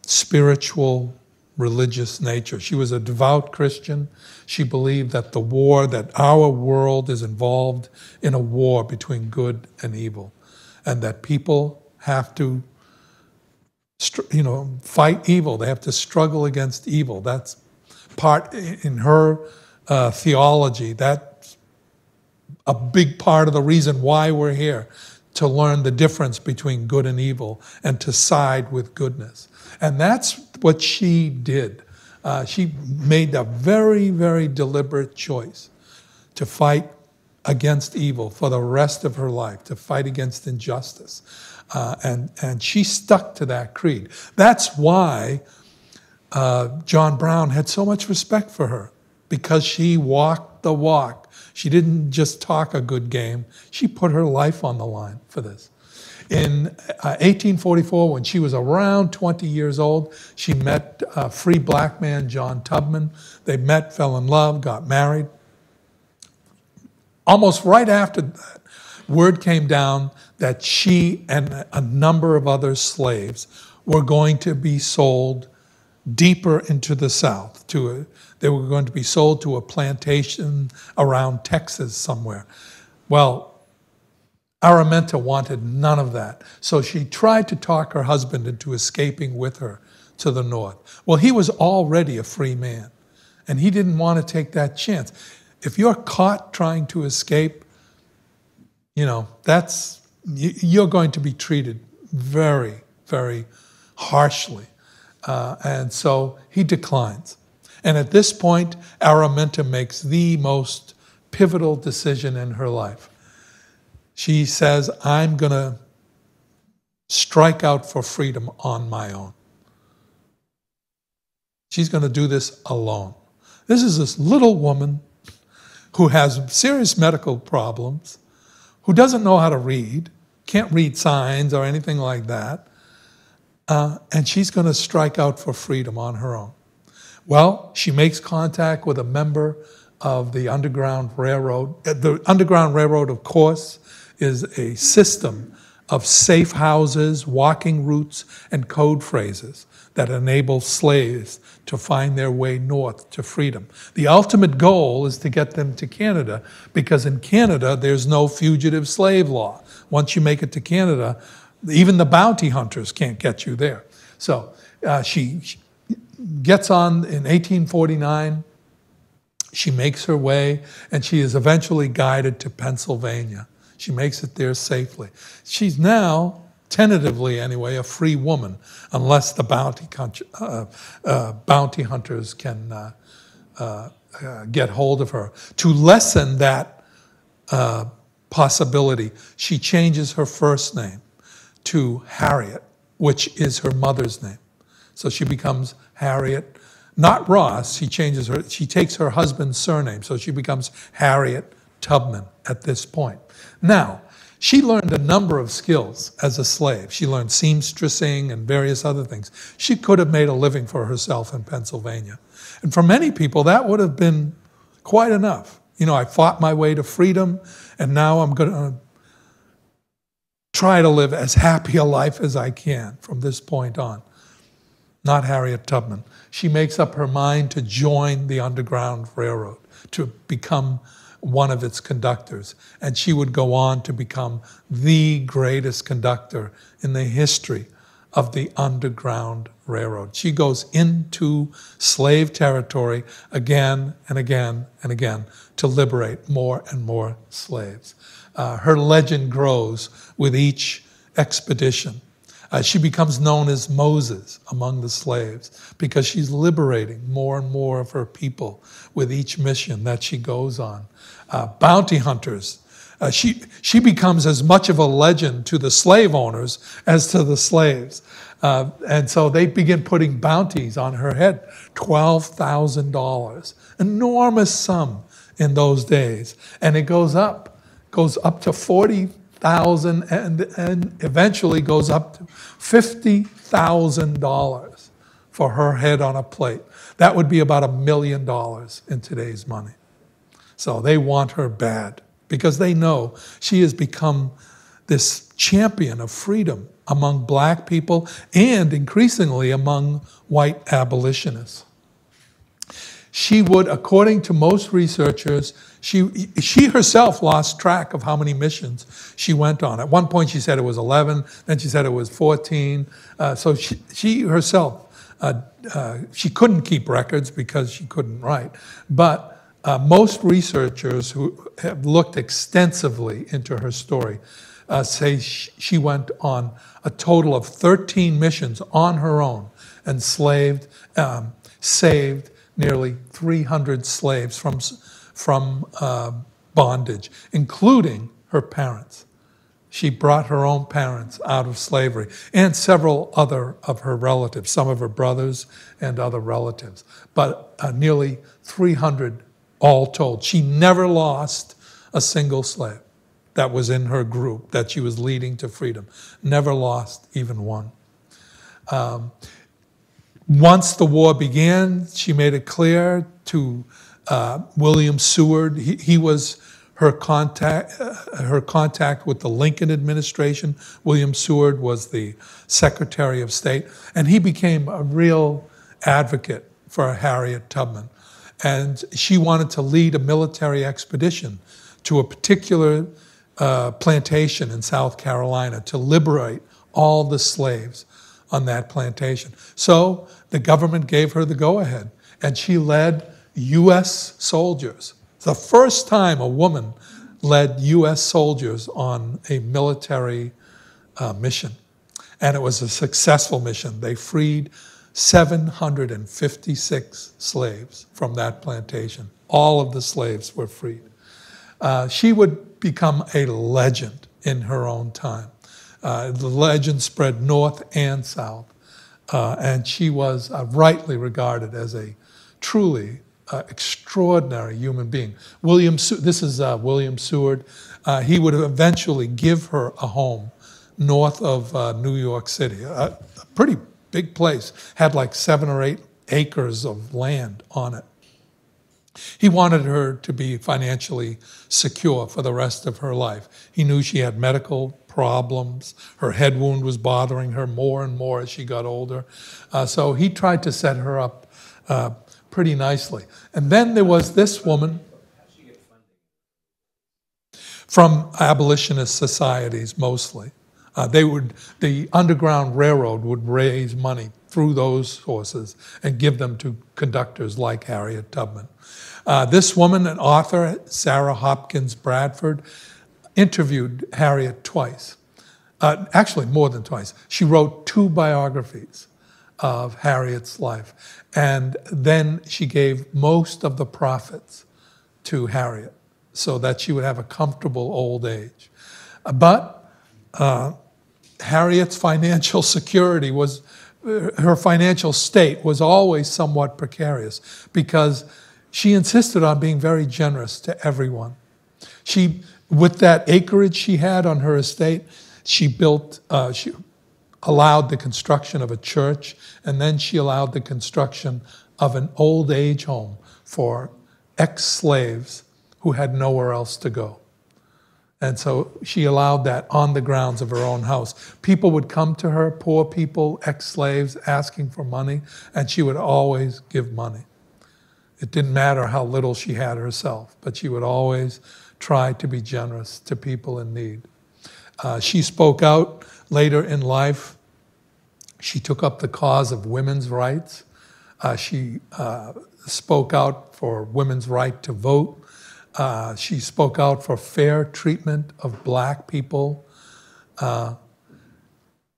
spiritual, religious nature. She was a devout Christian. She believed that that our world is involved in a war between good and evil, and that people have to, fight evil. They have to struggle against evil. That's part in her theology. That's a big part of the reason why we're here, to learn the difference between good and evil and to side with goodness. And that's what she did. She made a very, very deliberate choice to fight against evil for the rest of her life, to fight against injustice. And she stuck to that creed. That's why John Brown had so much respect for her, because she walked the walk. She didn't just talk a good game. She put her life on the line for this. In 1844, when she was around 20 years old, she met a free black man, John Tubman. They met, fell in love, got married. Almost right after that, word came down that she and a number of other slaves were going to be sold deeper into the South. They were going to be sold to a plantation around Texas somewhere. Well, Araminta wanted none of that. So she tried to talk her husband into escaping with her to the north. Well, he was already a free man, and he didn't want to take that chance. If you're caught trying to escape, you're going to be treated very, very harshly. And so he declines. And at this point, Araminta makes the most pivotal decision in her life. She says, I'm going to strike out for freedom on my own. She's going to do this alone. This is this little woman who has serious medical problems, who doesn't know how to read, can't read signs or anything like that. And she's going to strike out for freedom on her own. Well, she makes contact with a member of the Underground Railroad. The Underground Railroad, of course, is a system of safe houses, walking routes, and code phrases that enable slaves to find their way north to freedom. The ultimate goal is to get them to Canada, because in Canada, there's no fugitive slave law. Once you make it to Canada, even the bounty hunters can't get you there. So she gets on in 1849. She makes her way, and she is eventually guided to Pennsylvania. She makes it there safely. She's now, tentatively anyway, a free woman, unless the bounty hunters can get hold of her. To lessen that possibility, she changes her first name to Harriet, which is her mother's name. So she becomes Harriet, not Ross. She takes her husband's surname, so she becomes Harriet Tubman at this point. Now, she learned a number of skills as a slave. She learned seamstressing and various other things. She could have made a living for herself in Pennsylvania. And for many people, that would have been quite enough. You know, I fought my way to freedom, and now I'm going to try to live as happy a life as I can from this point on. Not Harriet Tubman. She makes up her mind to join the Underground Railroad, to become one of its conductors. And she would go on to become the greatest conductor in the history of the Underground Railroad. She goes into slave territory again and again and again to liberate more and more slaves. Her legend grows with each expedition. She becomes known as Moses among the slaves because she's liberating more and more of her people with each mission that she goes on. Bounty hunters. She becomes as much of a legend to the slave owners as to the slaves. And so they begin putting bounties on her head, $12,000, enormous sum in those days. And it goes up to 40,000 and eventually goes up to $50,000 for her head on a plate. That would be about $1 million in today's money. So they want her bad because they know she has become this champion of freedom among black people and increasingly among white abolitionists. She would, according to most researchers, she herself lost track of how many missions she went on. At one point she said it was 11, then she said it was 14. So she herself, she couldn't keep records because she couldn't write. But most researchers who have looked extensively into her story say she went on a total of 13 missions on her own and saved nearly 300 slaves from bondage, including her parents. She brought her own parents out of slavery and several other of her relatives, some of her brothers and other relatives, but nearly 300 all told. She never lost a single slave that was in her group that she was leading to freedom. Never lost even one. Once the war began, she made it clear to William Seward. He was her contact with the Lincoln administration. William Seward was the Secretary of State, and he became a real advocate for Harriet Tubman. And she wanted to lead a military expedition to a particular plantation in South Carolina to liberate all the slaves on that plantation. So the government gave her the go-ahead, and she led U.S. soldiers. It's the first time a woman led U.S. soldiers on a military mission, and it was a successful mission. They freed 756 slaves from that plantation. All of the slaves were freed. She would become a legend in her own time. The legend spread north and south, and she was rightly regarded as a truly extraordinary human being. This is William Seward. He would eventually give her a home north of New York City, a pretty big place, had like 7 or 8 acres of land on it. He wanted her to be financially secure for the rest of her life. He knew she had medical problems. Her head wound was bothering her more and more as she got older. So he tried to set her up pretty nicely. And then there was this woman from abolitionist societies mostly. The Underground Railroad would raise money through those sources and give them to conductors like Harriet Tubman. This woman, an author, Sarah Hopkins Bradford, interviewed Harriet twice. Actually, more than twice. She wrote 2 biographies of Harriet's life. And then she gave most of the profits to Harriet so that she would have a comfortable old age. But Harriet's financial security was, her financial state was always somewhat precarious because she insisted on being very generous to everyone. With that acreage she had on her estate, she allowed the construction of a church, and then she allowed the construction of an old age home for ex-slaves who had nowhere else to go. And so she allowed that on the grounds of her own house. People would come to her, poor people, ex-slaves, asking for money, and she would always give money. It didn't matter how little she had herself, but she would always try to be generous to people in need. She spoke out later in life. She took up the cause of women's rights. She spoke out for women's right to vote. She spoke out for fair treatment of black people.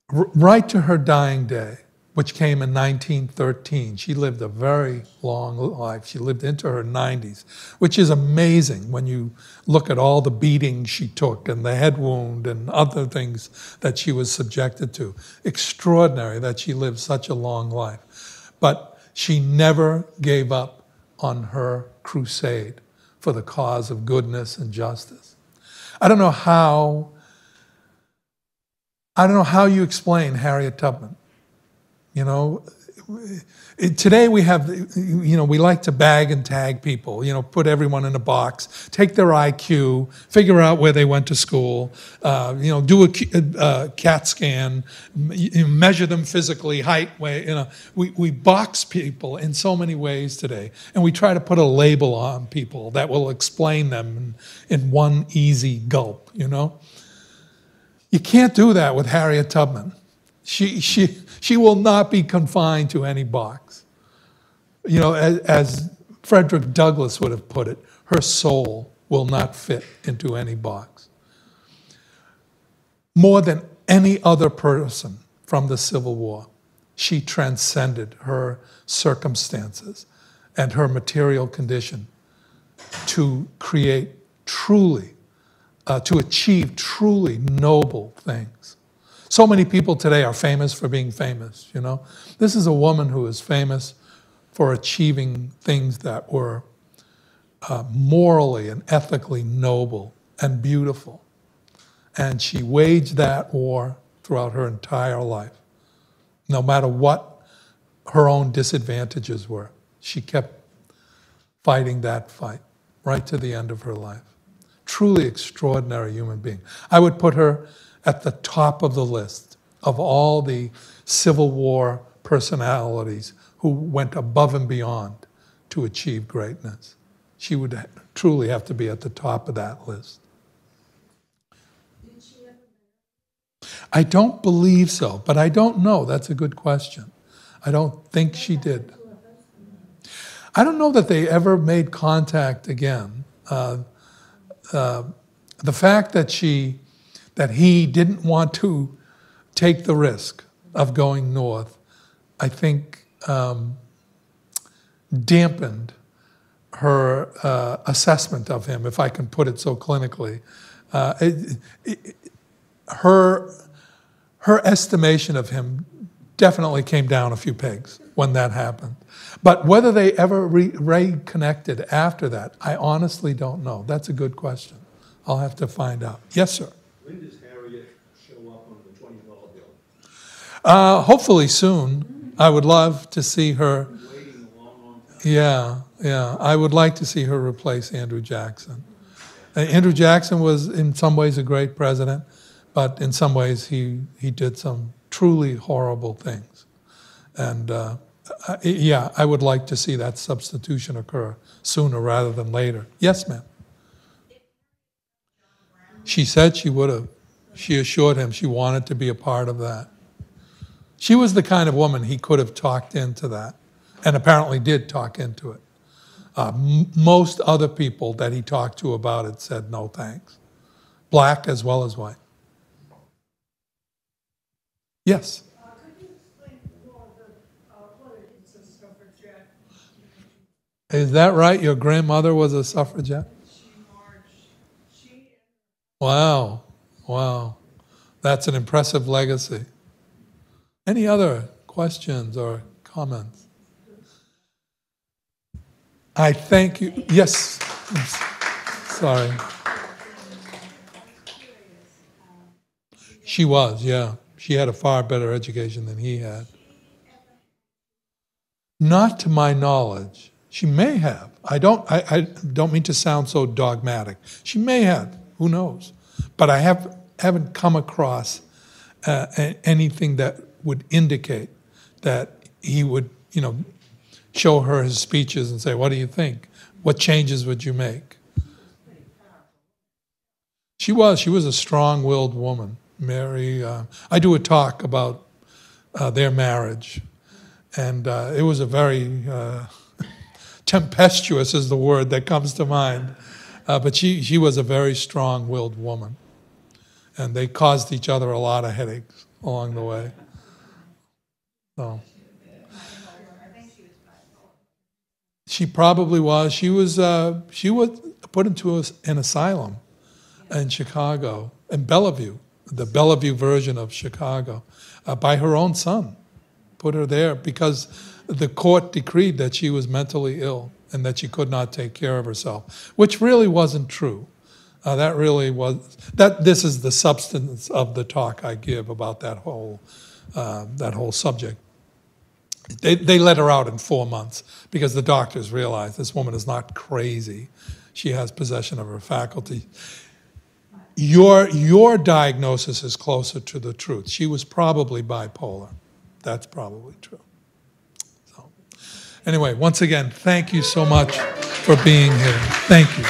Right to her dying day, which came in 1913. She lived a very long life. She lived into her 90s, which is amazing when you look at all the beatings she took and the head wound and other things that she was subjected to. Extraordinary that she lived such a long life. But she never gave up on her crusade for the cause of goodness and justice. I don't know how you explain Harriet Tubman. You know, today we have, we like to bag and tag people, put everyone in a box, take their IQ, figure out where they went to school, do a CAT scan, measure them physically, height, weight, We box people in so many ways today, and we try to put a label on people that will explain them in one easy gulp, You can't do that with Harriet Tubman. She will not be confined to any box. As Frederick Douglass would have put it, her soul will not fit into any box. More than any other person from the Civil War, she transcended her circumstances and her material condition to create to achieve truly noble things. So many people today are famous for being famous, This is a woman who is famous for achieving things that were morally and ethically noble and beautiful. And she waged that war throughout her entire life. No matter what her own disadvantages were, she kept fighting that fight right to the end of her life. Truly extraordinary human being. I would put her at the top of the list of all the Civil War personalities who went above and beyond to achieve greatness. She would truly have to be at the top of that list. Did she ever marry? I don't believe so, but I don't know. That's a good question. I don't think she did. I don't know that they ever made contact again. The fact that he didn't want to take the risk of going north, I think dampened her assessment of him, if I can put it so clinically. Her estimation of him definitely came down a few pegs when that happened. But whether they ever reconnected after that, I honestly don't know. That's a good question. I'll have to find out. Yes, sir. When does Harriet show up on the Hopefully soon. I would love to see her. Waiting a long, long time. Yeah. I would like to see her replace Andrew Jackson. Andrew Jackson was in some ways a great president, but in some ways he did some truly horrible things. And I would like to see that substitution occur sooner rather than later. Yes, ma'am. She said she would have. She assured him she wanted to be a part of that. She was the kind of woman he could have talked into that, and apparently did talk into it. Most other people that he talked to about it said no thanks, black as well as white. Yes? Could you explain more what it is a suffragette? Is that right? Your grandmother was a suffragette? She marched. Wow. That's an impressive legacy. Any other questions or comments? I thank you. Yes. Sorry. She was, yeah. She had a far better education than he had. Not to my knowledge. She may have. I don't mean to sound so dogmatic. She may have. Who knows? But I haven't come across anything that would indicate that he would, show her his speeches and say, what do you think? What changes would you make? She was a strong-willed woman. Mary, I do a talk about their marriage, and it was a very tempestuous is the word that comes to mind, but she was a very strong-willed woman, and they caused each other a lot of headaches along the way. So. She probably was. She was put into an asylum in Chicago, in Bellevue, the Bellevue version of Chicago, by her own son. Put her there because the court decreed that she was mentally ill and that she could not take care of herself, which really wasn't true. This is the substance of the talk I give about that whole subject. They let her out in 4 months because the doctors realized this woman is not crazy. She has possession of her faculty. Your diagnosis is closer to the truth. She was probably bipolar. That's probably true. So, anyway, once again, thank you so much for being here. Thank you.